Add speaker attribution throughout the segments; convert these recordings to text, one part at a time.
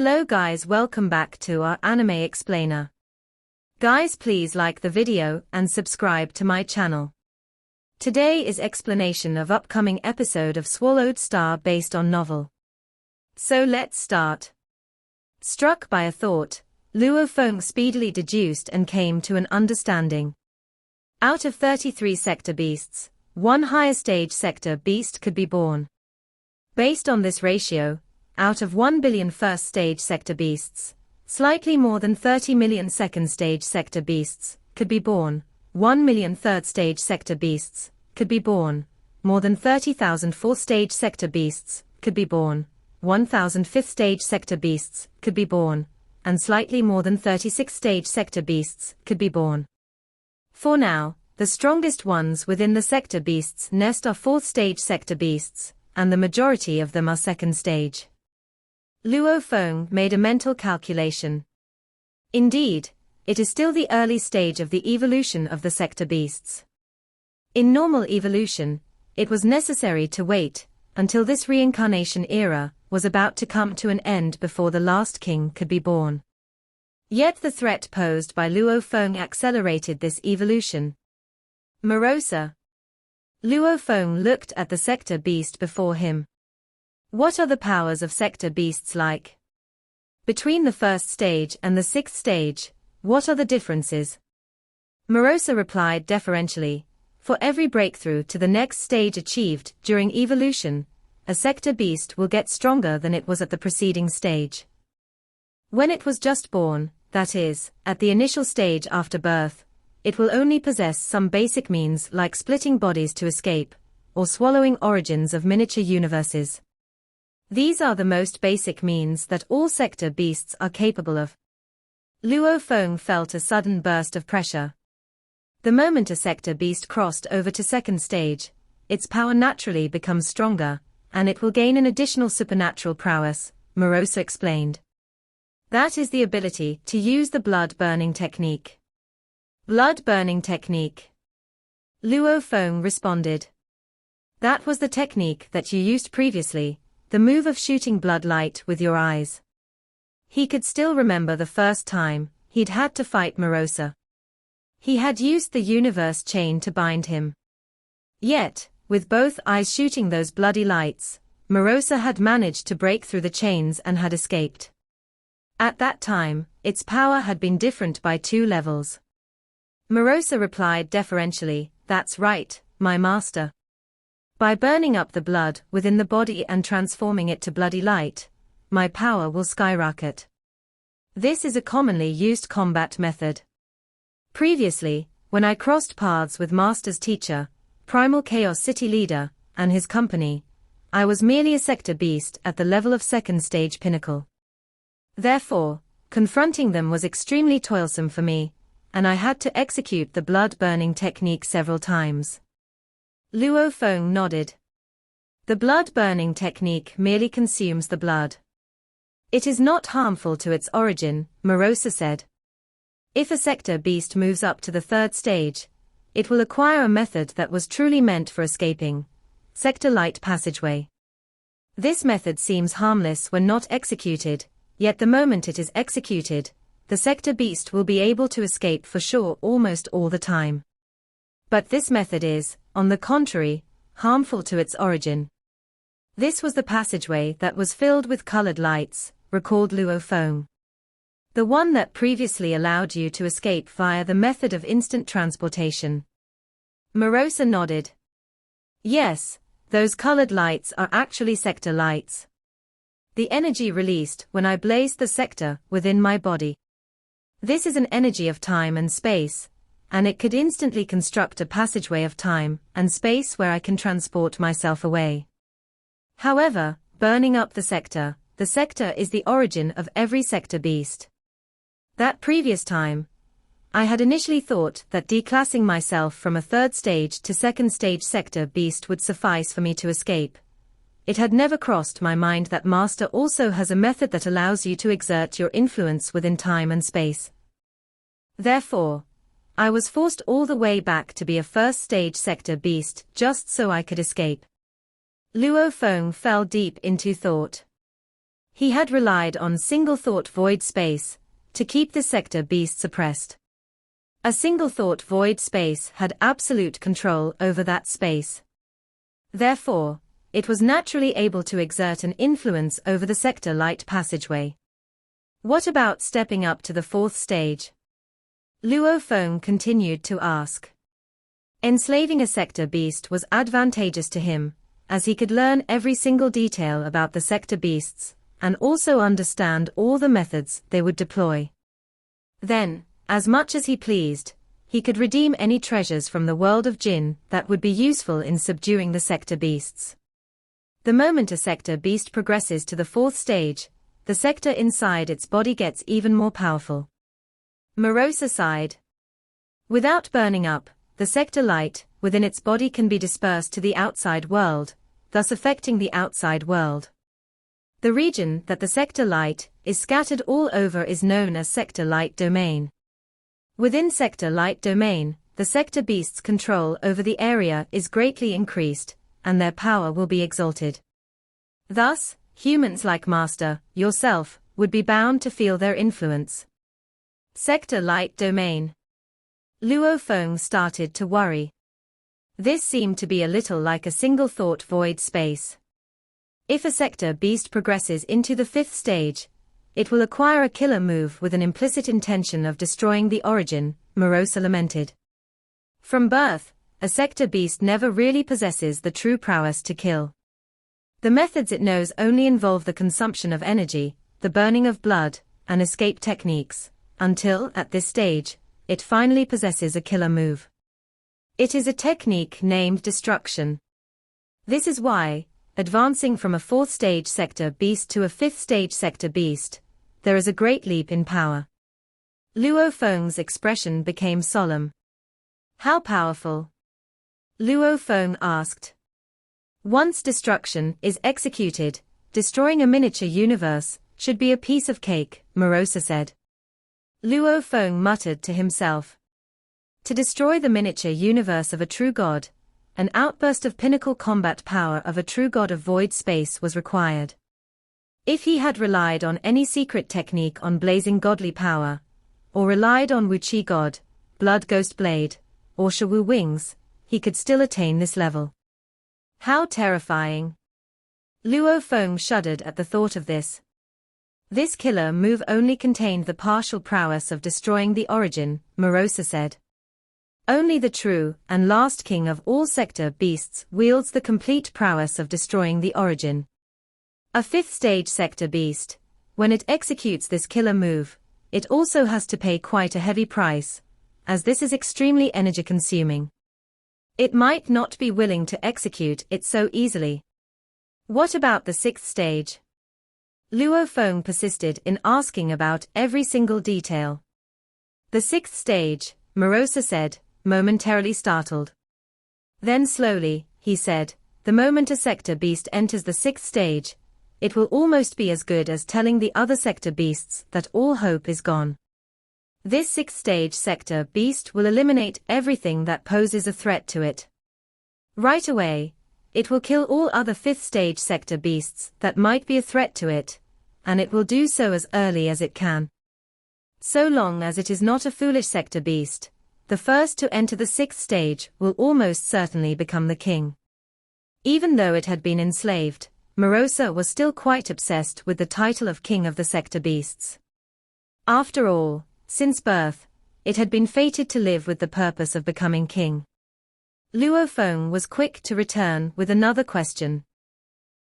Speaker 1: Hello guys, welcome back to our anime explainer. Guys, please like the video and subscribe to my channel. Today is explanation of upcoming episode of Swallowed Star based on novel. So let's start. Struck by a thought, Luo Feng speedily deduced and came to an understanding. Out of 33 sector beasts, one higher stage sector beast could be born. Based on this ratio, out of 1 billion first stage sector beasts, slightly more than 30 million second stage sector beasts could be born, 1 million third stage sector beasts could be born, more than 30,000 fourth stage sector beasts could be born, 1,000 fifth stage sector beasts could be born, and slightly more than 36 stage sector beasts could be born. For now, the strongest ones within the sector beasts nest are fourth stage sector beasts, and the majority of them are second stage. Luo Feng made a mental calculation. Indeed, it is still the early stage of the evolution of the sector beasts. In normal evolution, it was necessary to wait until this reincarnation era was about to come to an end before the last king could be born. Yet the threat posed by Luo Feng accelerated this evolution. Morosa. Luo Feng looked at the sector beast before him. What are the powers of sector beasts like? Between the first stage and the sixth stage, what are the differences? Morosa replied deferentially, for every breakthrough to the next stage achieved during evolution, a sector beast will get stronger than it was at the preceding stage. When it was just born, that is, at the initial stage after birth, it will only possess some basic means like splitting bodies to escape, or swallowing origins of miniature universes. These are the most basic means that all sector beasts are capable of. Luo Feng felt a sudden burst of pressure. The moment a sector beast crossed over to second stage, its power naturally becomes stronger, and it will gain an additional supernatural prowess, Morosa explained. That is the ability to use the blood-burning technique. Blood-burning technique. Luo Feng responded. That was the technique that you used previously, the move of shooting blood light with your eyes. He could still remember the first time he'd had to fight Morosa. He had used the universe chain to bind him. Yet, with both eyes shooting those bloody lights, Morosa had managed to break through the chains and had escaped. At that time, its power had been different by 2 levels. Morosa replied deferentially, "That's right, my master. By burning up the blood within the body and transforming it to bloody light, my power will skyrocket. This is a commonly used combat method. Previously, when I crossed paths with Master's teacher, Primal Chaos City Leader, and his company, I was merely a sector beast at the level of second stage pinnacle. Therefore, confronting them was extremely toilsome for me, and I had to execute the blood-burning technique several times." Luo Feng nodded. The blood-burning technique merely consumes the blood. It is not harmful to its origin, Morosa said. If a sector beast moves up to the third stage, it will acquire a method that was truly meant for escaping, sector light passageway. This method seems harmless when not executed, yet the moment it is executed, the sector beast will be able to escape for sure almost all the time. But this method is, on the contrary, harmful to its origin. This was the passageway that was filled with colored lights, recalled Luo Feng. The one that previously allowed you to escape via the method of instant transportation. Morosa nodded. Yes, those colored lights are actually sector lights. The energy released when I blazed the sector within my body. This is an energy of time and space, and it could instantly construct a passageway of time and space where I can transport myself away. However, burning up the sector is the origin of every sector beast. That previous time, I had initially thought that declassing myself from a third stage to second stage sector beast would suffice for me to escape. It had never crossed my mind that Master also has a method that allows you to exert your influence within time and space. Therefore, I was forced all the way back to be a first stage sector beast just so I could escape. Luo Feng fell deep into thought. He had relied on single-thought void space to keep the sector beast suppressed. A single-thought void space had absolute control over that space. Therefore, it was naturally able to exert an influence over the sector light passageway. What about stepping up to the fourth stage? Luo Feng continued to ask. Enslaving a sector beast was advantageous to him, as he could learn every single detail about the sector beasts, and also understand all the methods they would deploy. Then, as much as he pleased, he could redeem any treasures from the world of Jinn that would be useful in subduing the sector beasts. The moment a sector beast progresses to the fourth stage, the sector inside its body gets even more powerful. Morosa sighed. Without burning up, the sector light within its body can be dispersed to the outside world, thus affecting the outside world. The region that the sector light is scattered all over is known as sector light domain. Within sector light domain, the sector beast's control over the area is greatly increased, and their power will be exalted. Thus, humans like Master, yourself, would be bound to feel their influence. Sector light domain. Luo Feng started to worry. This seemed to be a little like a single-thought void space. If a sector beast progresses into the fifth stage, it will acquire a killer move with an implicit intention of destroying the origin, Morosa lamented. From birth, a sector beast never really possesses the true prowess to kill. The methods it knows only involve the consumption of energy, the burning of blood, and escape techniques, until, at this stage, it finally possesses a killer move. It is a technique named destruction. This is why, advancing from a fourth stage sector beast to a fifth stage sector beast, there is a great leap in power. Luo Feng's expression became solemn. How powerful? Luo Feng asked. Once destruction is executed, destroying a miniature universe should be a piece of cake, Morosa said. Luo Feng muttered to himself. To destroy the miniature universe of a true god, an outburst of pinnacle combat power of a true god of void space was required. If he had relied on any secret technique on blazing godly power, or relied on Wuqi god, blood ghost blade, or Shawu wings, he could still attain this level. How terrifying! Luo Feng shuddered at the thought of this. This killer move only contained the partial prowess of destroying the origin, Morosa said. Only the true and last king of all sector beasts wields the complete prowess of destroying the origin. A fifth stage sector beast, when it executes this killer move, it also has to pay quite a heavy price, as this is extremely energy consuming. It might not be willing to execute it so easily. What about the sixth stage? Luo Feng persisted in asking about every single detail. The sixth stage, Morosa said, momentarily startled. Then slowly, he said, the moment a sector beast enters the sixth stage, it will almost be as good as telling the other sector beasts that all hope is gone. This sixth stage sector beast will eliminate everything that poses a threat to it. Right away, it will kill all other fifth stage sector beasts that might be a threat to it, and it will do so as early as it can. So long as it is not a foolish sector beast, the first to enter the sixth stage will almost certainly become the king. Even though it had been enslaved, Morosa was still quite obsessed with the title of king of the sector beasts. After all, since birth, it had been fated to live with the purpose of becoming king. Luo Feng was quick to return with another question.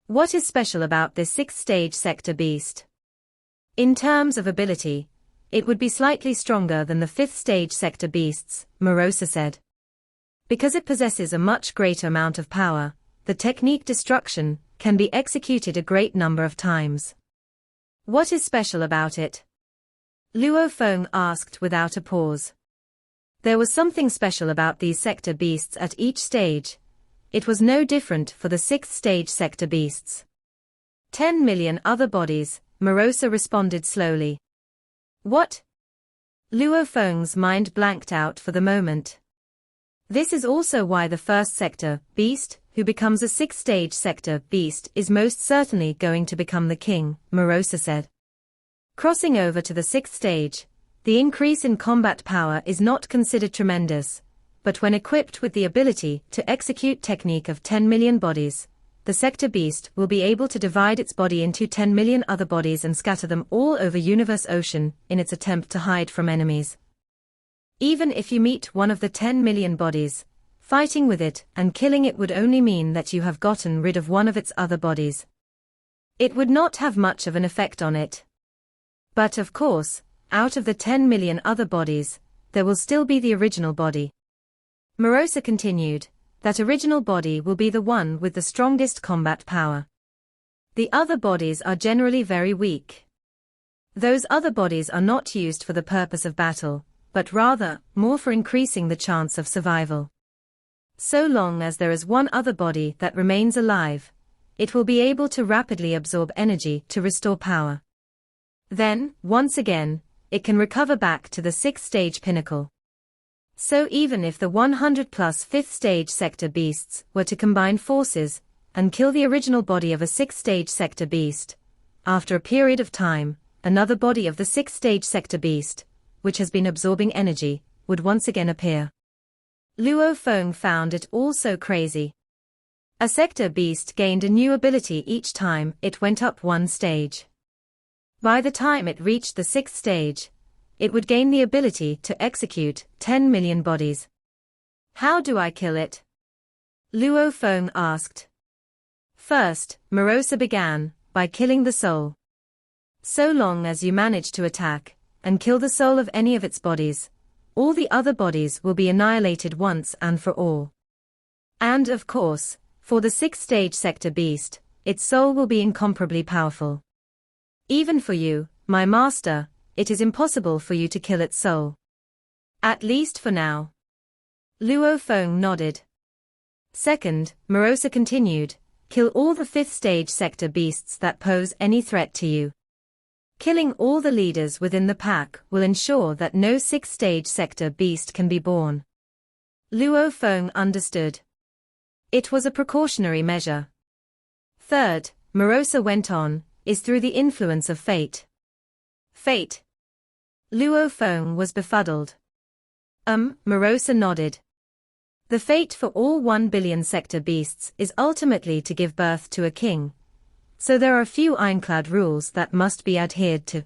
Speaker 1: What is special about this sixth stage sector beast? In terms of ability, it would be slightly stronger than the fifth stage sector beasts, Morosa said. Because it possesses a much greater amount of power, the technique destruction can be executed a great number of times. What is special about it? Luo Feng asked without a pause. There was something special about these sector beasts at each stage. It was no different for the sixth stage sector beasts. 10 million other bodies, Morosa responded slowly. What? Luo Feng's mind blanked out for the moment. This is also why the first sector beast, who becomes a sixth-stage sector beast, is most certainly going to become the king, Morosa said. Crossing over to the sixth stage, the increase in combat power is not considered tremendous, but when equipped with the ability to execute technique of 10 million bodies, the sector beast will be able to divide its body into 10 million other bodies and scatter them all over universe ocean in its attempt to hide from enemies. Even if you meet one of the 10 million bodies, fighting with it and killing it would only mean that you have gotten rid of one of its other bodies. It would not have much of an effect on it. But of course, out of the 10 million other bodies, there will still be the original body. Morosa continued, that original body will be the one with the strongest combat power. The other bodies are generally very weak. Those other bodies are not used for the purpose of battle, but rather, more for increasing the chance of survival. So long as there is one other body that remains alive, it will be able to rapidly absorb energy to restore power. Then, once again, it can recover back to the sixth-stage pinnacle. So even if the 100-plus fifth-stage sector beasts were to combine forces and kill the original body of a sixth-stage sector beast, after a period of time, another body of the sixth-stage sector beast, which has been absorbing energy, would once again appear. Luo Feng found it all so crazy. A sector beast gained a new ability each time it went up one stage. By the time it reached the sixth stage, it would gain the ability to execute 10 million bodies. How do I kill it? Luo Feng asked. First, Morosa began, by killing the soul. So long as you manage to attack and kill the soul of any of its bodies, all the other bodies will be annihilated once and for all. And of course, for the sixth-stage sector beast, its soul will be incomparably powerful. Even for you, my master, it is impossible for you to kill its soul. At least for now. Luo Feng nodded. Second, Morosa continued, kill all the fifth-stage sector beasts that pose any threat to you. Killing all the leaders within the pack will ensure that no sixth-stage sector beast can be born. Luo Feng understood. It was a precautionary measure. Third, Morosa went on, is through the influence of fate. Fate. Luo Feng was befuddled. Morosa nodded. The fate for all 1 billion sector beasts is ultimately to give birth to a king. So there are a few ironclad rules that must be adhered to.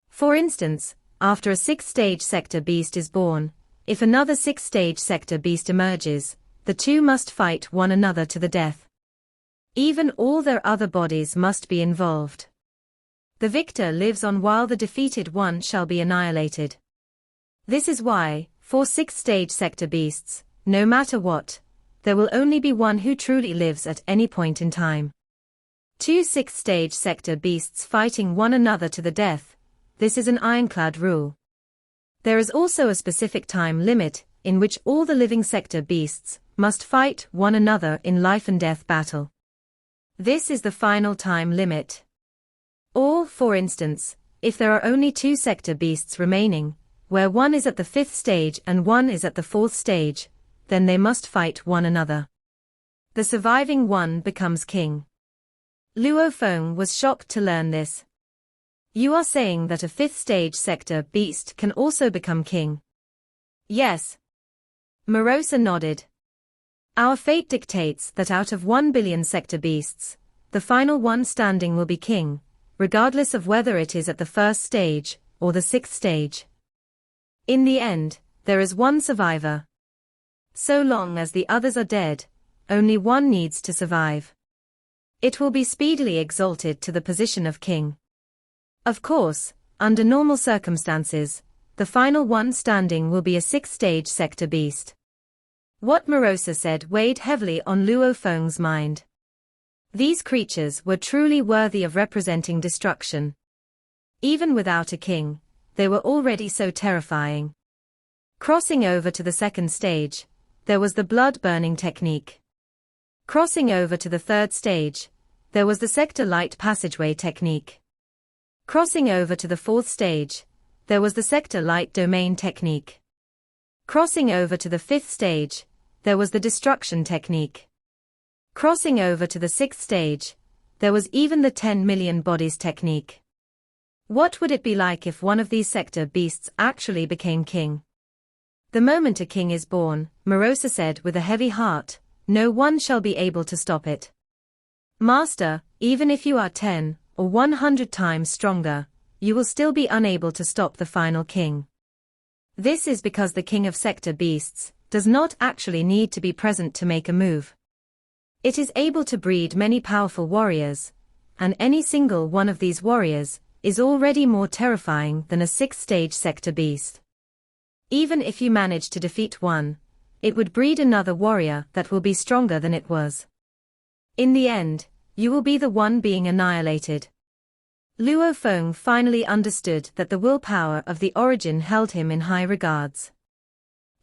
Speaker 1: For instance, after a sixth-stage sector beast is born, if another sixth-stage sector beast emerges, the two must fight one another to the death. Even all their other bodies must be involved. The victor lives on while the defeated one shall be annihilated. This is why, for sixth-stage sector beasts, no matter what, there will only be one who truly lives at any point in time. Two sixth-stage sector beasts fighting one another to the death, this is an ironclad rule. There is also a specific time limit, in which all the living sector beasts must fight one another in life-and-death battle. This is the final time limit. Or, for instance, if there are only two sector beasts remaining, where one is at the fifth stage and one is at the fourth stage, then they must fight one another. The surviving one becomes king. Luo Feng was shocked to learn this. You are saying that a fifth stage sector beast can also become king? Yes. Morosa nodded. Our fate dictates that out of 1 billion sector beasts, the final one standing will be king, regardless of whether it is at the first stage or the sixth stage. In the end, there is one survivor. So long as the others are dead, only one needs to survive. It will be speedily exalted to the position of king. Of course, under normal circumstances, the final one standing will be a sixth-stage sector beast. What Morosa said weighed heavily on Luo Feng's mind. These creatures were truly worthy of representing destruction. Even without a king, they were already so terrifying. Crossing over to the second stage, there was the blood-burning technique. Crossing over to the third stage, there was the sector light passageway technique. Crossing over to the fourth stage, there was the sector light domain technique. Crossing over to the 5th stage, there was the destruction technique. Crossing over to the 6th stage, there was even the 10 million bodies technique. What would it be like if one of these sector beasts actually became king? The moment a king is born, Morosa said with a heavy heart, no one shall be able to stop it. Master, even if you are 10 or 100 times stronger, you will still be unable to stop the final king. This is because the king of sector beasts does not actually need to be present to make a move. It is able to breed many powerful warriors, and any single one of these warriors is already more terrifying than a 6th stage sector beast. Even if you manage to defeat one, it would breed another warrior that will be stronger than it was. In the end, you will be the one being annihilated. Luo Feng finally understood that the willpower of the origin held him in high regards.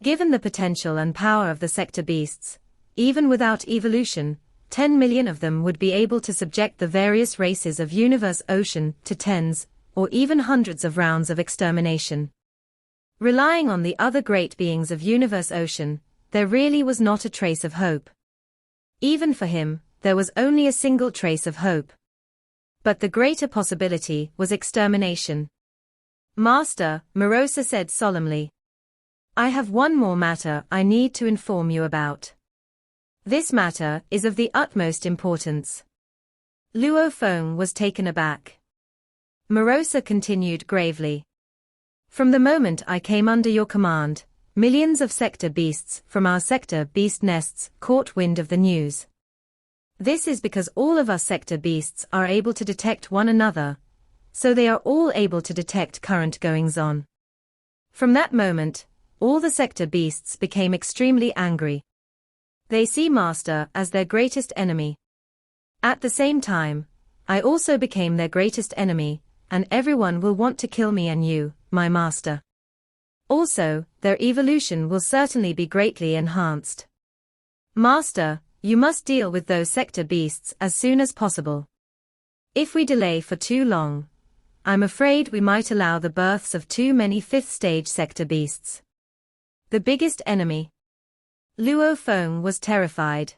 Speaker 1: Given the potential and power of the sector beasts, even without evolution, 10 million of them would be able to subject the various races of Universe Ocean to tens, or even hundreds of rounds of extermination. Relying on the other great beings of Universe Ocean, there really was not a trace of hope. Even for him, there was only a single trace of hope. But the greater possibility was extermination. Master, Morosa said solemnly. I have one more matter I need to inform you about. This matter is of the utmost importance. Luo Feng was taken aback. Morosa continued gravely. From the moment I came under your command, millions of sector beasts from our sector beast nests caught wind of the news. This is because all of us sector beasts are able to detect one another, so they are all able to detect current goings-on. From that moment, all the sector beasts became extremely angry. They see Master as their greatest enemy. At the same time, I also became their greatest enemy, and everyone will want to kill me and you, my master. Also, their evolution will certainly be greatly enhanced. Master, you must deal with those sector beasts as soon as possible. If we delay for too long, I'm afraid we might allow the births of too many 5th stage sector beasts. The biggest enemy. Luo Feng was terrified.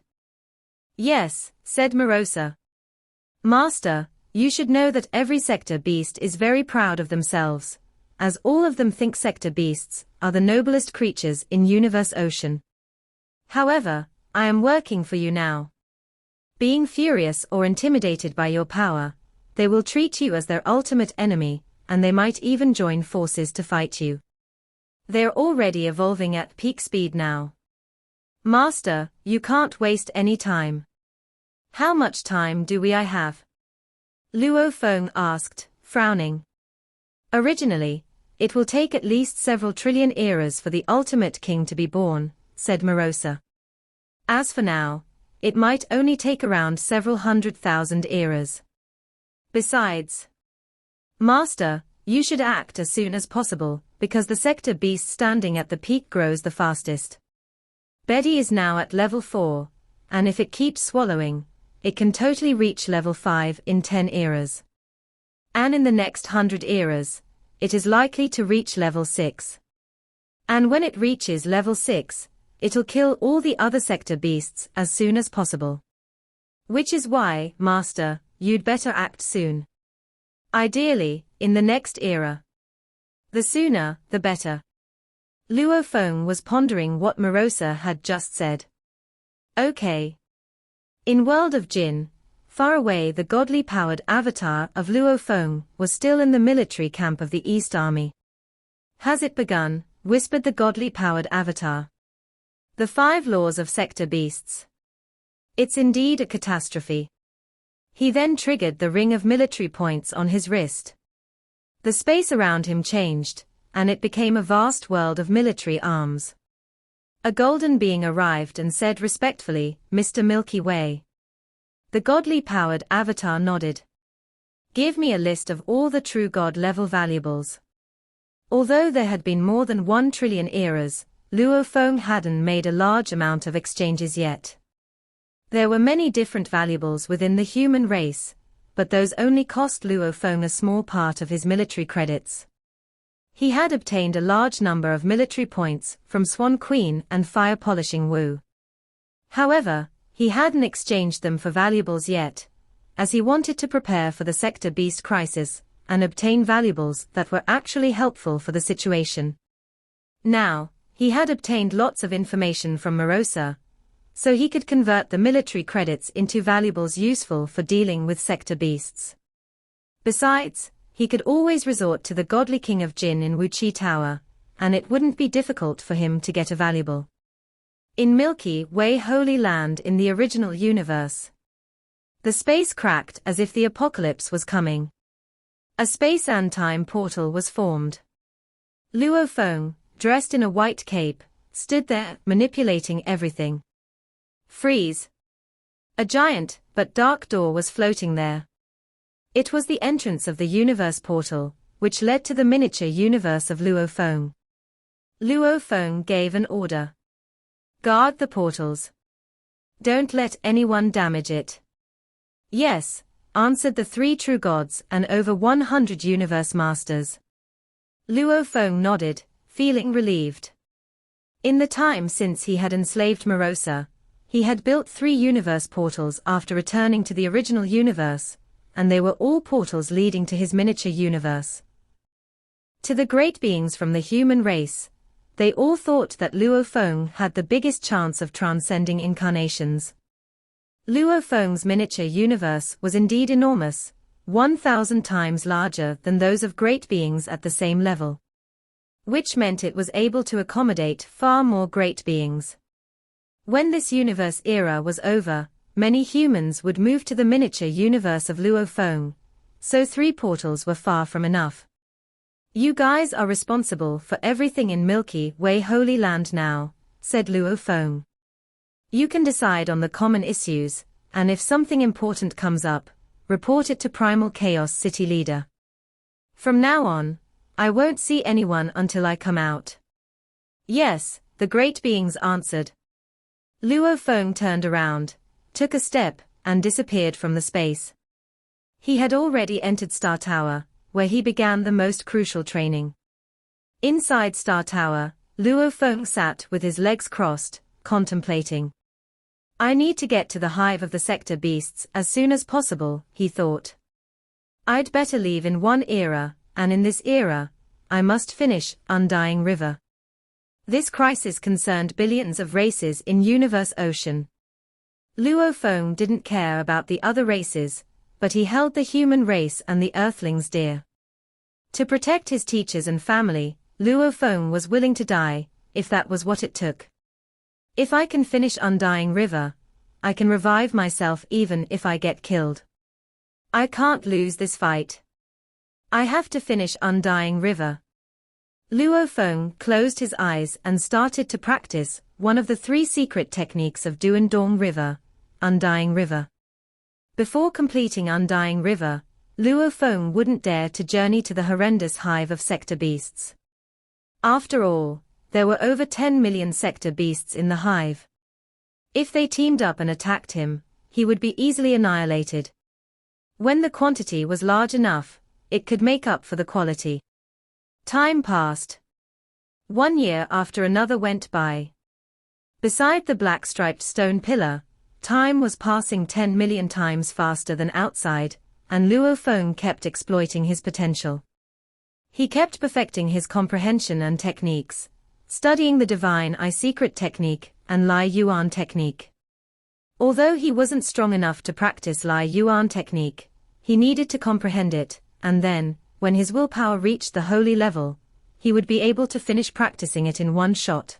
Speaker 1: Yes, said Morosa. Master, you should know that every sector beast is very proud of themselves, as all of them think sector beasts are the noblest creatures in Universe Ocean. However, I am working for you now. Being furious or intimidated by your power, they will treat you as their ultimate enemy, and they might even join forces to fight you. They are already evolving at peak speed now. Master, you can't waste any time. How much time do I have? Luo Feng asked, frowning. Originally, it will take at least several trillion eras for the ultimate king to be born, said Morosa. As for now, it might only take around several 100,000 eras. Besides, Master, you should act as soon as possible, because the sector beast standing at the peak grows the fastest. Betty is now at level 4, and if it keeps swallowing, it can totally reach level 5 in 10 eras. And in the next 100 eras, it is likely to reach level 6. And when it reaches level 6, it'll kill all the other sector beasts as soon as possible. Which is why, Master, you'd better act soon. Ideally, in the next era. The sooner, the better. Luo Feng was pondering what Morosa had just said. Okay. In World of Jin, far away the godly-powered avatar of Luo Feng was still in the military camp of the East Army. Has it begun? Whispered the godly-powered avatar. The 5 laws of sector beasts. It's indeed a catastrophe. He then triggered the ring of military points on his wrist. The space around him changed, and it became a vast world of military arms. A golden being arrived and said respectfully, Mr. Milky Way. The godly-powered avatar nodded. Give me a list of all the true god-level valuables. Although there had been more than 1 trillion eras, Luo Feng hadn't made a large amount of exchanges yet. There were many different valuables within the human race, but those only cost Luo Feng a small part of his military credits. He had obtained a large number of military points from Swan Queen and Fire Polishing Wu. However, he hadn't exchanged them for valuables yet, as he wanted to prepare for the Sector Beast crisis and obtain valuables that were actually helpful for the situation. Now, he had obtained lots of information from Morosa, so he could convert the military credits into valuables useful for dealing with Sector Beasts. Besides, he could always resort to the godly king of Jin in Wuchi Tower, and it wouldn't be difficult for him to get a valuable. In Milky Way Holy Land in the original universe, the space cracked as if the apocalypse was coming. A space and time portal was formed. Luo Feng, dressed in a white cape, stood there, manipulating everything. Freeze! A giant, but dark door was floating there. It was the entrance of the universe portal, which led to the miniature universe of Luo Feng. Luo Feng gave an order. Guard the portals. Don't let anyone damage it. Yes, answered the 3 true gods and over 100 universe masters. Luo Feng nodded, feeling relieved. In the time since he had enslaved Morosa, he had built 3 universe portals after returning to the original universe, and they were all portals leading to his miniature universe. To the great beings from the human race, they all thought that Luo Feng had the biggest chance of transcending incarnations. Luo Feng's miniature universe was indeed enormous, 1,000 times larger than those of great beings at the same level, which meant it was able to accommodate far more great beings. When this universe era was over, many humans would move to the miniature universe of Luo Feng, so 3 portals were far from enough. You guys are responsible for everything in Milky Way Holy Land now, said Luo Feng. You can decide on the common issues, and if something important comes up, report it to Primal Chaos City Leader. From now on, I won't see anyone until I come out. Yes, the great beings answered. Luo Feng turned around, took a step, and disappeared from the space. He had already entered Star Tower, where he began the most crucial training. Inside Star Tower, Luo Feng sat with his legs crossed, contemplating. I need to get to the hive of the Sector Beasts as soon as possible, he thought. I'd better leave in one era, and in this era, I must finish Undying River. This crisis concerned billions of races in Universe Ocean. Luo Feng didn't care about the other races, but he held the human race and the Earthlings dear. To protect his teachers and family, Luo Feng was willing to die, if that was what it took. If I can finish Undying River, I can revive myself even if I get killed. I can't lose this fight. I have to finish Undying River. Luo Feng closed his eyes and started to practice one of the 3 secret techniques of Duandong River, Undying River. Before completing Undying River, Luo Feng wouldn't dare to journey to the horrendous hive of Sector Beasts. After all, there were over 10 million Sector Beasts in the hive. If they teamed up and attacked him, he would be easily annihilated. When the quantity was large enough, it could make up for the quality. Time passed. 1 year after another went by. Beside the black striped stone pillar, time was passing 10 million times faster than outside, and Luo Feng kept exploiting his potential. He kept perfecting his comprehension and techniques, studying the Divine Eye Secret Technique and Lai Yuan Technique. Although he wasn't strong enough to practice Lai Yuan Technique, he needed to comprehend it, and then, when his willpower reached the holy level, he would be able to finish practicing it in one shot.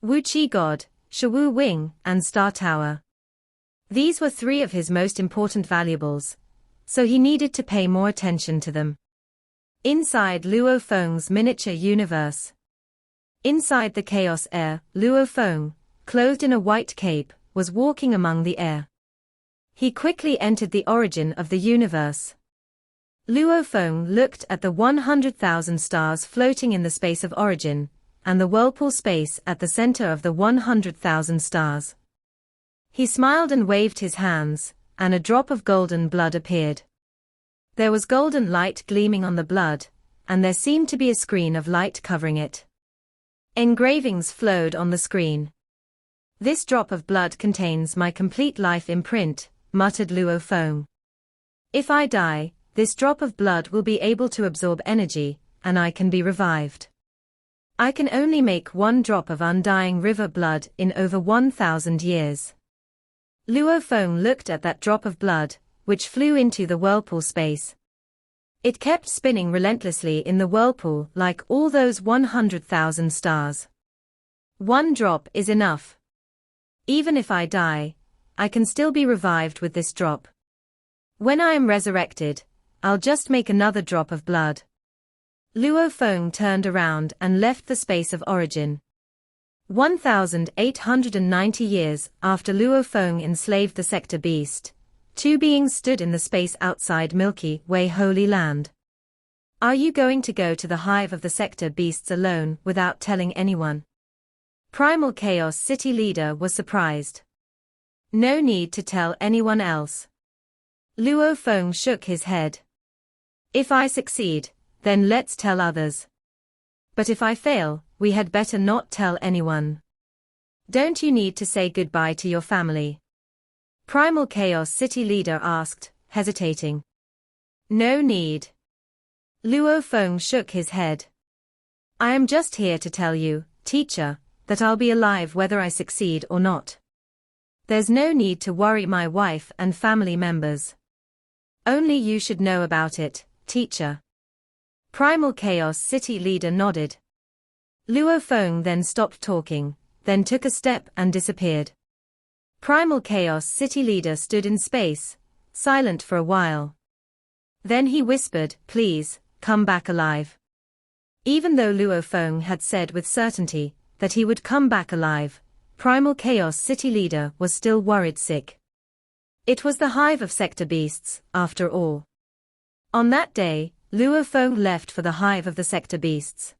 Speaker 1: Wu Qi God, Shawu Wing, and Star Tower. These were 3 of his most important valuables, so he needed to pay more attention to them. Inside Luo Feng's miniature universe. Inside the chaos air, Luo Feng, clothed in a white cape, was walking among the air. He quickly entered the origin of the universe. Luo Feng looked at the 100,000 stars floating in the space of origin, and the whirlpool space at the center of the 100,000 stars. He smiled and waved his hands, and a drop of golden blood appeared. There was golden light gleaming on the blood, and there seemed to be a screen of light covering it. Engravings flowed on the screen. "This drop of blood contains my complete life imprint," muttered Luo Feng. "If I die, this drop of blood will be able to absorb energy, and I can be revived. I can only make one drop of undying river blood in over 1,000 years." Luo Feng looked at that drop of blood, which flew into the whirlpool space. It kept spinning relentlessly in the whirlpool like all those 100,000 stars. "One drop is enough. Even if I die, I can still be revived with this drop. When I am resurrected, I'll just make another drop of blood." Luo Feng turned around and left the space of origin. 1,890 years after Luo Feng enslaved the sector beast, two beings stood in the space outside Milky Way Holy Land. "Are you going to go to the hive of the sector beasts alone without telling anyone?" Primal Chaos City leader was surprised. "No need to tell anyone else." Luo Feng shook his head. "If I succeed, then let's tell others. But if I fail, we had better not tell anyone." "Don't you need to say goodbye to your family?" Primal Chaos City leader asked, hesitating. "No need." Luo Feng shook his head. "I am just here to tell you, teacher, that I'll be alive whether I succeed or not. There's no need to worry my wife and family members. Only you should know about it, teacher." Primal Chaos City leader nodded. Luo Feng then stopped talking, then took a step and disappeared. Primal Chaos City leader stood in space, silent for a while. Then he whispered, "Please, come back alive." Even though Luo Feng had said with certainty that he would come back alive, Primal Chaos City leader was still worried sick. It was the hive of sector beasts, after all. On that day, Luo Feng left for the hive of the sector beasts.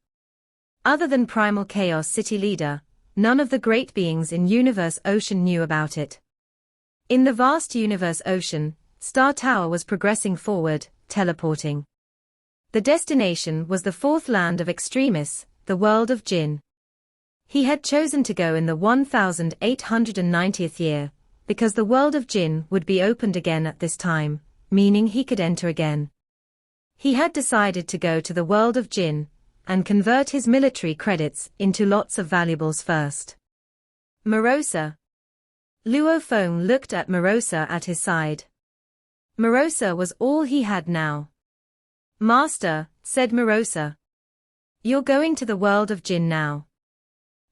Speaker 1: Other than Primal Chaos City leader, none of the great beings in Universe Ocean knew about it. In the vast Universe Ocean, Star Tower was progressing forward, teleporting. The destination was the fourth land of extremists, the world of Jinn. He had chosen to go in the 1890th year, because the world of Jinn would be opened again at this time, meaning he could enter again. He had decided to go to the world of Jinn, and convert his military credits into lots of valuables first. Morosa. Luo Feng looked at Morosa at his side. Morosa was all he had now. "Master," said Morosa. "You're going to the world of Jinn now.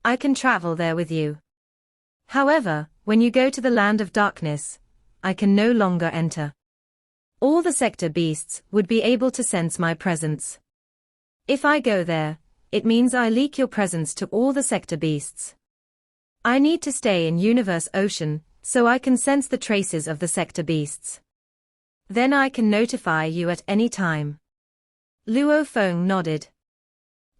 Speaker 1: I can travel there with you. However, when you go to the land of darkness, I can no longer enter. All the sector beasts would be able to sense my presence. If I go there, it means I leak your presence to all the sector beasts. I need to stay in Universe Ocean, so I can sense the traces of the sector beasts. Then I can notify you at any time." Luo Feng nodded.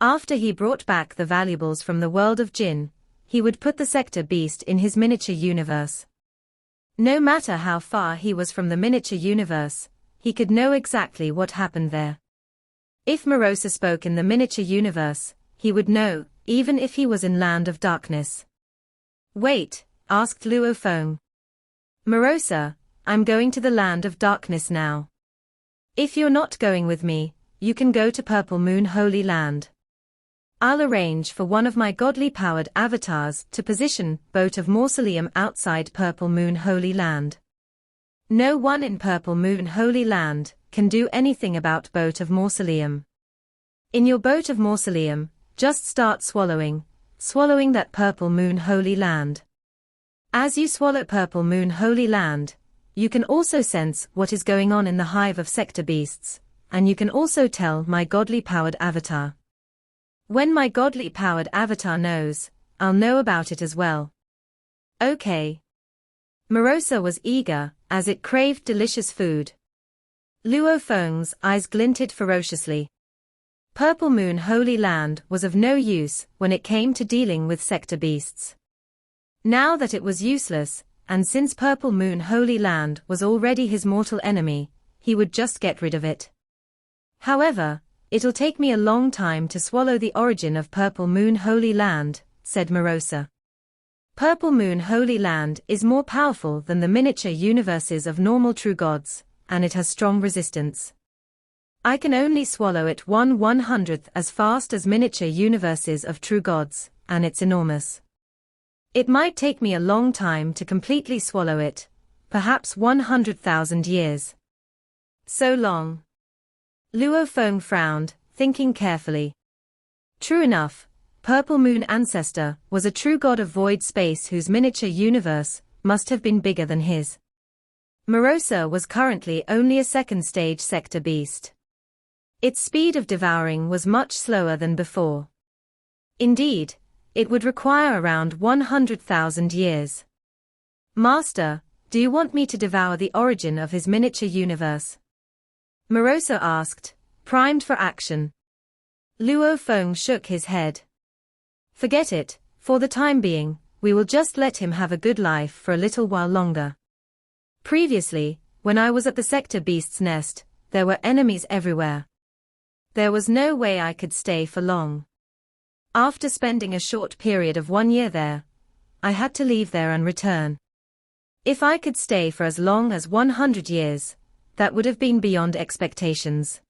Speaker 1: After he brought back the valuables from the world of Jinn, he would put the sector beast in his miniature universe. No matter how far he was from the miniature universe, he could know exactly what happened there. If Morosa spoke in the miniature universe, he would know, even if he was in Land of Darkness. "Wait," asked Luo Feng. "Morosa, I'm going to the Land of Darkness now. If you're not going with me, you can go to Purple Moon Holy Land. I'll arrange for one of my godly-powered avatars to position Boat of Mausoleum outside Purple Moon Holy Land. No one in Purple Moon Holy Land can do anything about Boat of Mausoleum. In your Boat of Mausoleum, just start swallowing that Purple Moon Holy Land. As you swallow Purple Moon Holy Land, you can also sense what is going on in the hive of sector beasts, and you can also tell my godly-powered avatar. When my godly-powered avatar knows, I'll know about it as well." "Okay." Morosa was eager, as it craved delicious food. Luo Feng's eyes glinted ferociously. Purple Moon Holy Land was of no use when it came to dealing with sector beasts. Now that it was useless, and since Purple Moon Holy Land was already his mortal enemy, he would just get rid of it. However, "It'll take me a long time to swallow the origin of Purple Moon Holy Land," said Morosa. "Purple Moon Holy Land is more powerful than the miniature universes of normal true gods, and it has strong resistance. I can only swallow it 1/100th as fast as miniature universes of true gods, and it's enormous. It might take me a long time to completely swallow it, perhaps 100,000 years." "So long?" Luo Feng frowned, thinking carefully. True enough, Purple Moon Ancestor was a true god of void space whose miniature universe must have been bigger than his. Morosa was currently only a second-stage sector beast. Its speed of devouring was much slower than before. Indeed, it would require around 100,000 years. "Master, do you want me to devour the origin of his miniature universe?" Morosa asked, primed for action. Luo Feng shook his head. "Forget it, for the time being, we will just let him have a good life for a little while longer. Previously, when I was at the sector beast's nest, there were enemies everywhere. There was no way I could stay for long. After spending a short period of 1 year there, I had to leave there and return. If I could stay for as long as 100 years, that would have been beyond expectations.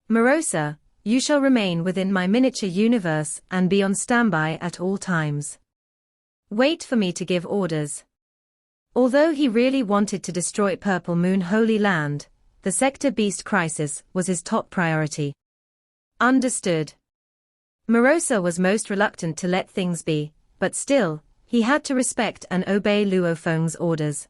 Speaker 1: Morosa, you shall remain within my miniature universe and be on standby at all times. Wait for me to give orders." Although he really wanted to destroy Purple Moon Holy Land, the Sector Beast crisis was his top priority. "Understood." Morosa was most reluctant to let things be, but still, he had to respect and obey Luo Feng's orders.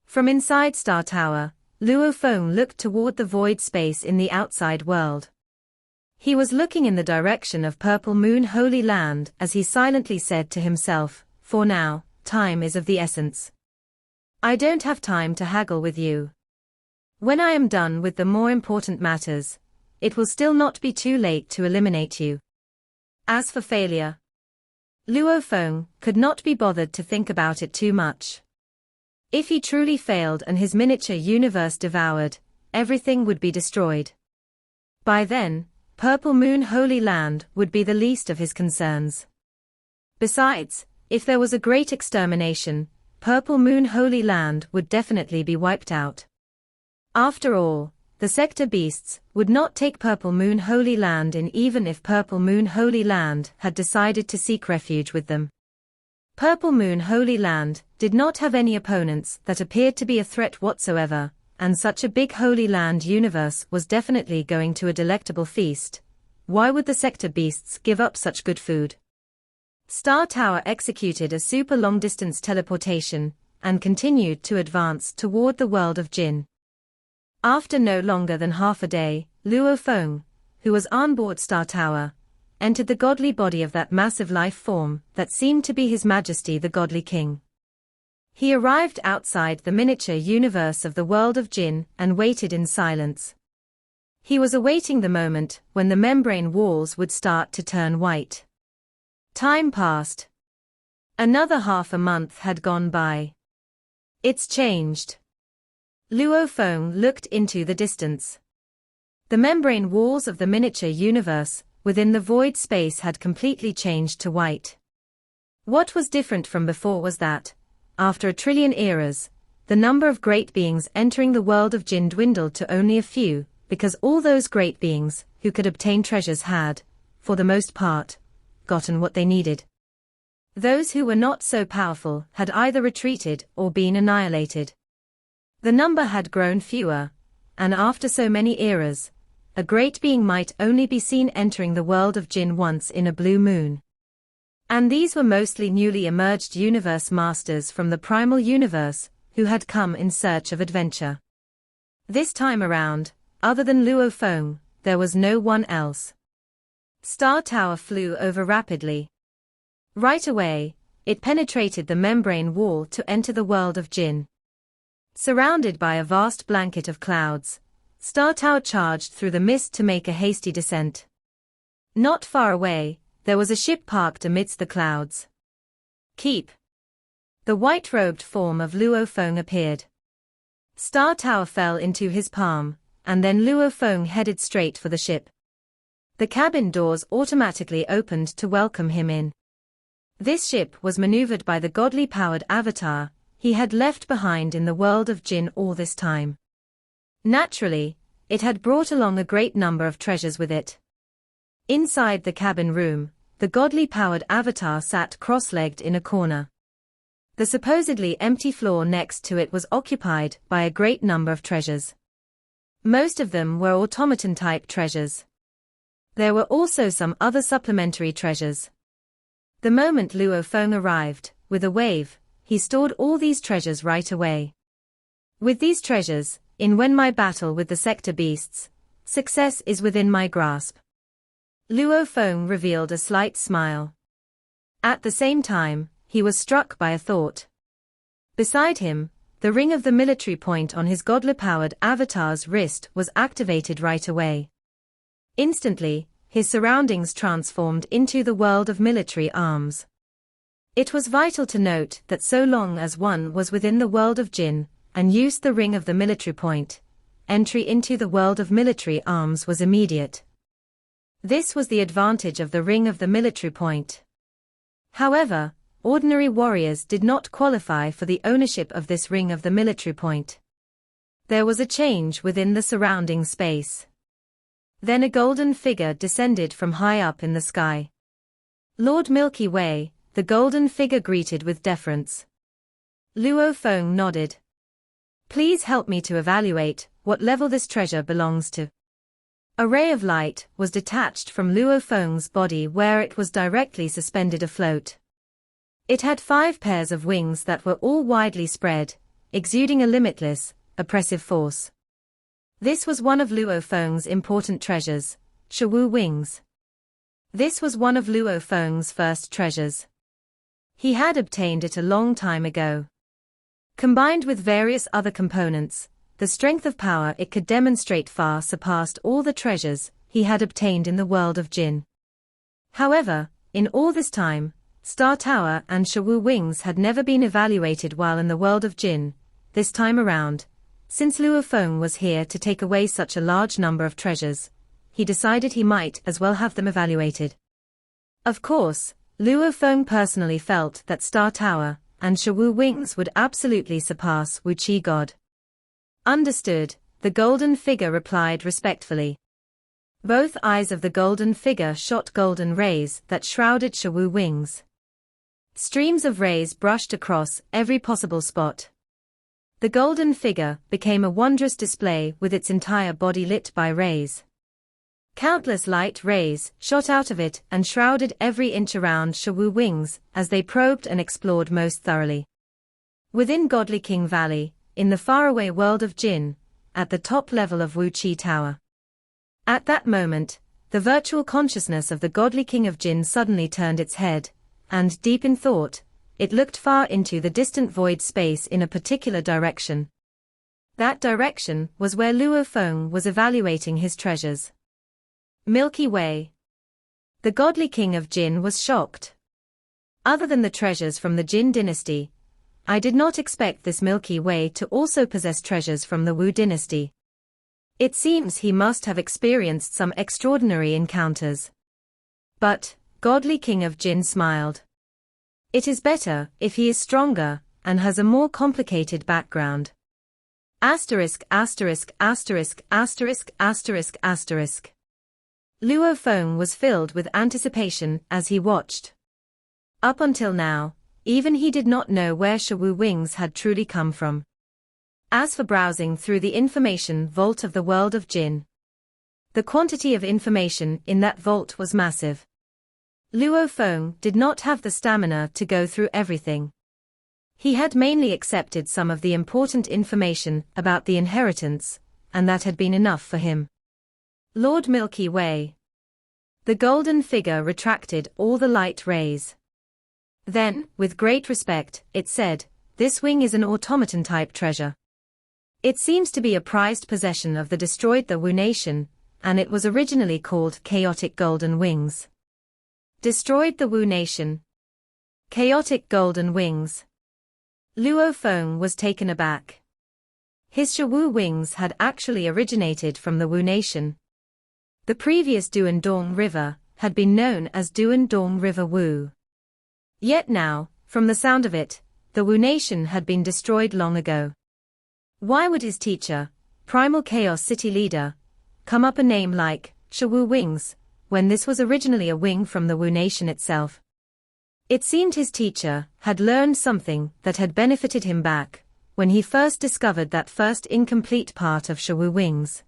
Speaker 1: From inside Star Tower, Luo Feng looked toward the void space in the outside world. He was looking in the direction of Purple Moon Holy Land as he silently said to himself, "For now, time is of the essence. I don't have time to haggle with you. When I am done with the more important matters, it will still not be too late to eliminate you." As for failure, Luo Feng could not be bothered to think about it too much. If he truly failed and his miniature universe devoured, everything would be destroyed. By then, Purple Moon Holy Land would be the least of his concerns. Besides, if there was a great extermination, Purple Moon Holy Land would definitely be wiped out. After all, the sector beasts would not take Purple Moon Holy Land in even if Purple Moon Holy Land had decided to seek refuge with them. Purple Moon Holy Land did not have any opponents that appeared to be a threat whatsoever, and such a big Holy Land universe was definitely going to a delectable feast. Why would the sector beasts give up such good food? Star Tower executed a super long-distance teleportation, and continued to advance toward the world of Jin. After no longer than half a day, Luo Feng, who was on board Star Tower, entered the godly body of that massive life form that seemed to be His Majesty the Godly King. He arrived outside the miniature universe of the world of Jin and waited in silence. He was awaiting the moment when the membrane walls would start to turn white. Time passed. Another half a month had gone by. "It's changed." Luo Feng looked into the distance. The membrane walls of the miniature universe within the void space had completely changed to white. What was different from before was that, after 1,000,000,000,000 eras, the number of great beings entering the world of Jin dwindled to only a few, because all those great beings who could obtain treasures had, for the most part, gotten what they needed. Those who were not so powerful had either retreated or been annihilated. The number had grown fewer, and after so many eras, a great being might only be seen entering the world of Jin once in a blue moon. And these were mostly newly emerged universe masters from the primal universe, who had come in search of adventure. This time around, other than Luo Feng, there was no one else. Star Tower flew over rapidly. Right away, it penetrated the membrane wall to enter the world of Jin. Surrounded by a vast blanket of clouds, Star Tower charged through the mist to make a hasty descent. Not far away, there was a ship parked amidst the clouds. "Keep." The white-robed form of Luo Feng appeared. Star Tower fell into his palm, and then Luo Feng headed straight for the ship. The cabin doors automatically opened to welcome him in. This ship was maneuvered by the godly-powered avatar he had left behind in the world of Jinn all this time. Naturally, it had brought along a great number of treasures with it. Inside the cabin room, the godly-powered avatar sat cross-legged in a corner. The supposedly empty floor next to it was occupied by a great number of treasures. Most of them were automaton-type treasures. There were also some other supplementary treasures. The moment Luo Feng arrived, with a wave, he stored all these treasures right away. With these treasures, in when my battle with the sector beasts, success is within my grasp. Luo Feng revealed a slight smile. At the same time, he was struck by a thought. Beside him, the ring of the military point on his godly-powered avatar's wrist was activated right away. Instantly, his surroundings transformed into the world of military arms. It was vital to note that so long as one was within the world of Jinn, and used the ring of the military point, entry into the world of military arms was immediate. This was the advantage of the ring of the military point. However, ordinary warriors did not qualify for the ownership of this ring of the military point. There was a change within the surrounding space. Then a golden figure descended from high up in the sky. Lord Milky Way, the golden figure greeted with deference. Luo Feng nodded. Please help me to evaluate what level this treasure belongs to. A ray of light was detached from Luo Feng's body where it was directly suspended afloat. It had 5 pairs of wings that were all widely spread, exuding a limitless, oppressive force. This was one of Luo Feng's important treasures, Shawu wings. This was one of Luo Feng's first treasures. He had obtained it a long time ago. Combined with various other components, the strength of power it could demonstrate far surpassed all the treasures he had obtained in the world of Jinn. However, in all this time, Star Tower and Shawu wings had never been evaluated while in the world of Jinn. This time around, since Luo Feng was here to take away such a large number of treasures, he decided he might as well have them evaluated. Of course, Luo Feng personally felt that Star Tower and Shawu wings would absolutely surpass Wu Qi God. Understood, the golden figure replied respectfully. Both eyes of the golden figure shot golden rays that shrouded Shawu wings. Streams of rays brushed across every possible spot. The golden figure became a wondrous display with its entire body lit by rays. Countless light rays shot out of it and shrouded every inch around Shawu wings as they probed and explored most thoroughly. Within Godly King Valley, in the faraway world of Jinn, at the top level of Wu Qi Tower. At that moment, the virtual consciousness of the Godly King of Jinn suddenly turned its head, and deep in thought, it looked far into the distant void space in a particular direction. That direction was where Luo Feng was evaluating his treasures. Milky Way. The Godly King of Jinn was shocked. Other than the treasures from the Jin dynasty, I did not expect this Milky Way to also possess treasures from the Wu dynasty. It seems he must have experienced some extraordinary encounters. But, Godly King of Jinn smiled. It is better if he is stronger and has a more complicated background. Asterisk asterisk asterisk asterisk asterisk asterisk. Luo Feng was filled with anticipation as he watched. Up until now, even he did not know where Shawu wings had truly come from. As for browsing through the information vault of the world of Jinn, the quantity of information in that vault was massive. Luo Feng did not have the stamina to go through everything. He had mainly accepted some of the important information about the inheritance, and that had been enough for him. Lord Milky Way. The golden figure retracted all the light rays. Then, with great respect, it said, "This wing is an automaton-type treasure. It seems to be a prized possession of the destroyed the Wu nation, and it was originally called Chaotic Golden Wings." Destroyed the Wu nation. Chaotic Golden Wings. Luo Feng was taken aback. His Shawu wings had actually originated from the Wu nation. The previous Duan Dong River had been known as Duan Dong River Wu. Yet now, from the sound of it, the Wu nation had been destroyed long ago. Why would his teacher, Primal Chaos City Leader, come up a name like Wu Wings, when this was originally a wing from the Wu nation itself? It seemed his teacher had learned something that had benefited him back when he first discovered that first incomplete part of Wu Wings.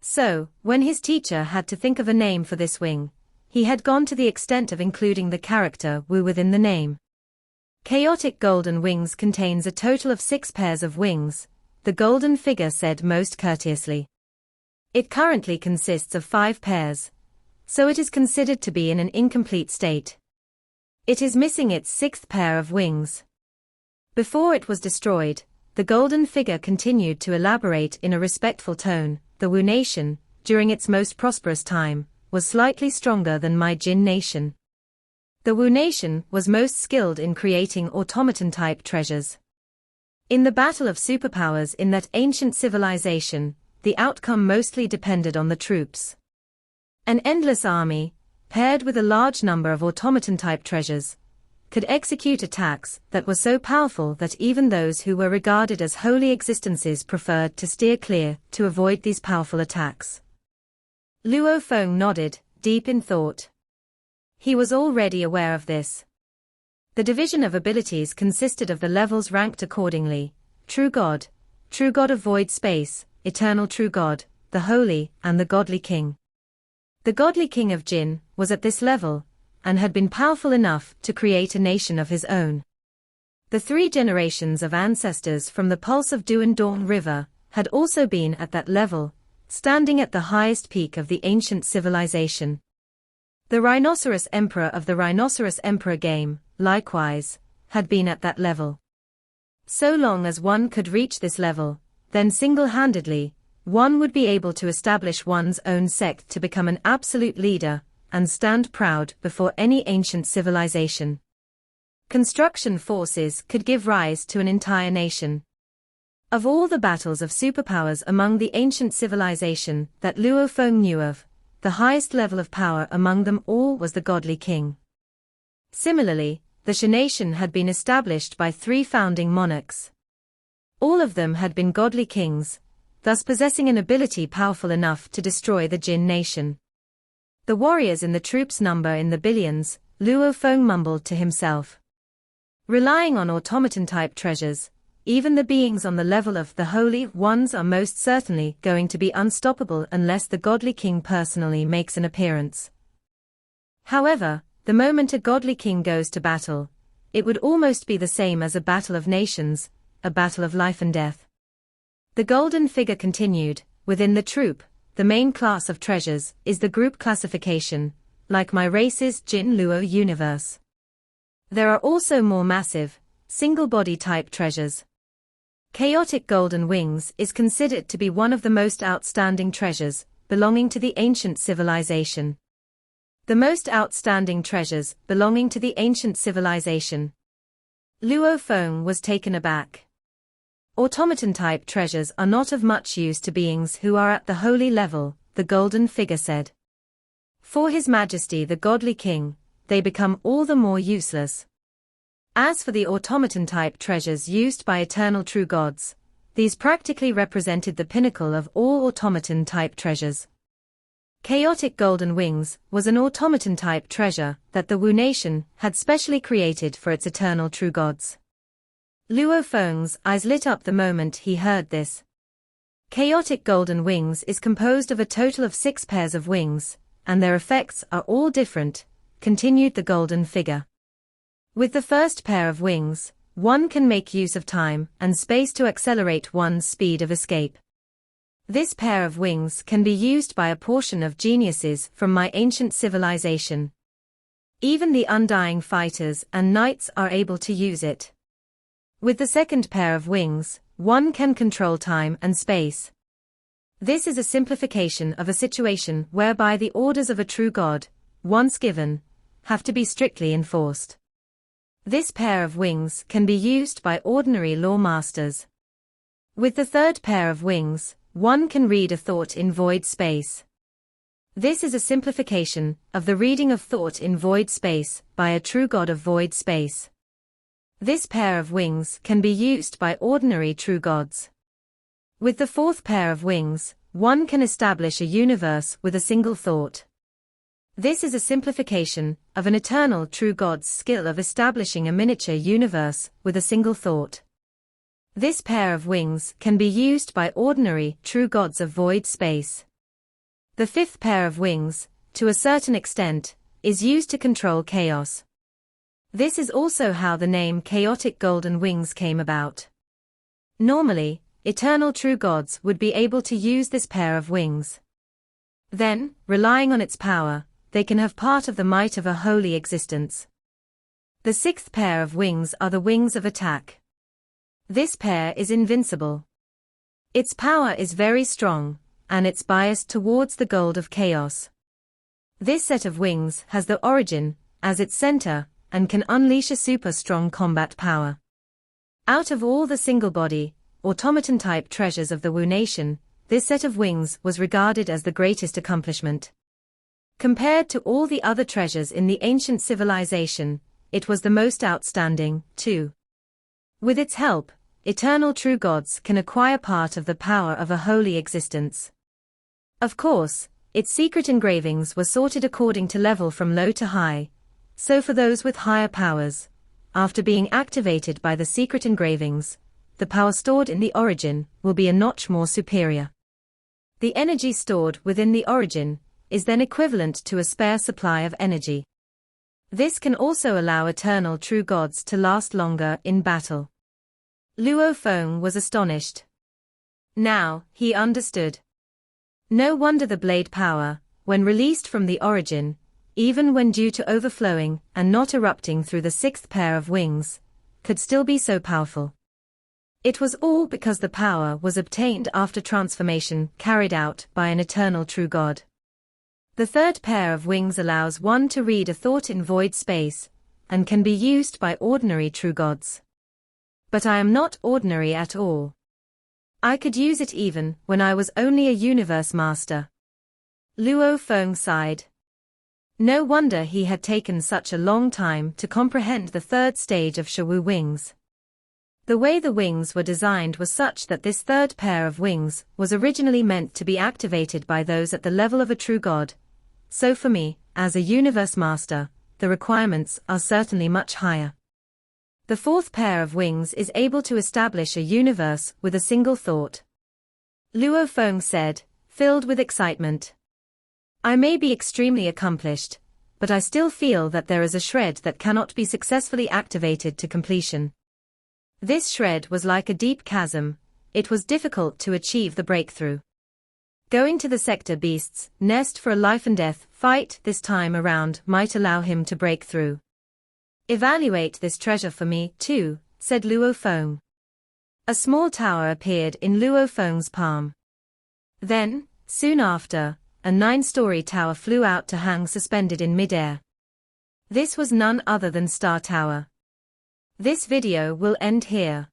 Speaker 1: So, when his teacher had to think of a name for this wing, he had gone to the extent of including the character Wu within the name. Chaotic Golden Wings contains a total of 6 pairs of wings, the golden figure said most courteously. It currently consists of 5 pairs, so it is considered to be in an incomplete state. It is missing its 6th pair of wings. Before it was destroyed, the golden figure continued to elaborate in a respectful tone. The Wu nation, during its most prosperous time, was slightly stronger than my Jin nation. The Wu nation was most skilled in creating automaton-type treasures. In the battle of superpowers in that ancient civilization, the outcome mostly depended on the troops. An endless army, paired with a large number of automaton-type treasures, could execute attacks that were so powerful that even those who were regarded as holy existences preferred to steer clear to avoid these powerful attacks. Luo Feng nodded, deep in thought. He was already aware of this. The division of abilities consisted of the levels ranked accordingly: True God of Void Space, Eternal True God, the Holy, and the Godly King. The Godly King of Jin was at this level, and had been powerful enough to create a nation of his own. The 3 generations of ancestors from the pulse of Duan Dong River had also been at that level, standing at the highest peak of the ancient civilization. The Rhinoceros Emperor of the Rhinoceros Emperor game, likewise, had been at that level. So long as one could reach this level, then single-handedly, one would be able to establish one's own sect to become an absolute leader, and stand proud before any ancient civilization. Construction forces could give rise to an entire nation. Of all the battles of superpowers among the ancient civilization that Luo Feng knew of, the highest level of power among them all was the Godly King. Similarly, the Sha nation had been established by 3 founding monarchs. All of them had been godly kings, thus possessing an ability powerful enough to destroy the Jin nation. The warriors in the troops number in the billions, Luo Feng mumbled to himself. Relying on automaton-type treasures, even the beings on the level of the Holy Ones are most certainly going to be unstoppable unless the Godly King personally makes an appearance. However, the moment a Godly King goes to battle, it would almost be the same as a battle of nations, a battle of life and death. The golden figure continued, within the troop, the main class of treasures is the group classification, like my race's Jin Luo universe. There are also more massive, single-body type treasures. Chaotic Golden Wings is considered to be one of the most outstanding treasures, belonging to the ancient civilization. The most outstanding treasures belonging to the ancient civilization. Luo Feng was taken aback. Automaton-type treasures are not of much use to beings who are at the holy level, the golden figure said. For His Majesty the Godly King, they become all the more useless. As for the automaton-type treasures used by eternal true gods, these practically represented the pinnacle of all automaton-type treasures. Chaotic Golden Wings was an automaton-type treasure that the Wu nation had specially created for its eternal true gods. Luo Feng's eyes lit up the moment he heard this. Chaotic Golden Wings is composed of a total of 6 pairs of wings, and their effects are all different, continued the golden figure. With the first pair of wings, one can make use of time and space to accelerate one's speed of escape. This pair of wings can be used by a portion of geniuses from my ancient civilization. Even the undying fighters and knights are able to use it. With the second pair of wings, one can control time and space. This is a simplification of a situation whereby the orders of a true god, once given, have to be strictly enforced. This pair of wings can be used by ordinary law masters. With the third pair of wings, one can read a thought in void space. This is a simplification of the reading of thought in void space by a true god of void space. This pair of wings can be used by ordinary true gods. With the fourth pair of wings, one can establish a universe with a single thought. This is a simplification of an eternal true god's skill of establishing a miniature universe with a single thought. This pair of wings can be used by ordinary true gods of void space. The fifth pair of wings, to a certain extent, is used to control chaos. This is also how the name chaotic golden wings came about. Normally, eternal true gods would be able to use this pair of wings. Then, relying on its power, they can have part of the might of a holy existence. The sixth pair of wings are the wings of attack. This pair is invincible. Its power is very strong, and it's biased towards the gold of chaos. This set of wings has the origin as its center and can unleash a super strong combat power. Out of all the single-body, automaton-type treasures of the Wu nation, this set of wings was regarded as the greatest accomplishment. Compared to all the other treasures in the ancient civilization, it was the most outstanding, too. With its help, eternal true gods can acquire part of the power of a holy existence. Of course, its secret engravings were sorted according to level from low to high, so for those with higher powers, after being activated by the secret engravings, the power stored in the origin will be a notch more superior. The energy stored within the origin is then equivalent to a spare supply of energy. This can also allow eternal true gods to last longer in battle. Luo Feng was astonished. Now, he understood. No wonder the blade power, when released from the origin, even when due to overflowing and not erupting through the sixth pair of wings, could still be so powerful. It was all because the power was obtained after transformation carried out by an eternal true god. The third pair of wings allows one to read a thought in void space, and can be used by ordinary true gods. But I am not ordinary at all. I could use it even when I was only a universe master. Luo Feng sighed. No wonder he had taken such a long time to comprehend the third stage of Shawu wings. The way the wings were designed was such that this third pair of wings was originally meant to be activated by those at the level of a true god. So for me, as a universe master, the requirements are certainly much higher. The fourth pair of wings is able to establish a universe with a single thought. Luo Feng said, filled with excitement. I may be extremely accomplished, but I still feel that there is a shred that cannot be successfully activated to completion. This shred was like a deep chasm, it was difficult to achieve the breakthrough. Going to the sector beast's nest for a life and death fight this time around might allow him to break through. Evaluate this treasure for me, too, said Luo Feng. A small tower appeared in Luo Feng's palm. Then, soon after, a 9-story tower flew out to hang suspended in mid-air. This was none other than Star Tower. This video will end here.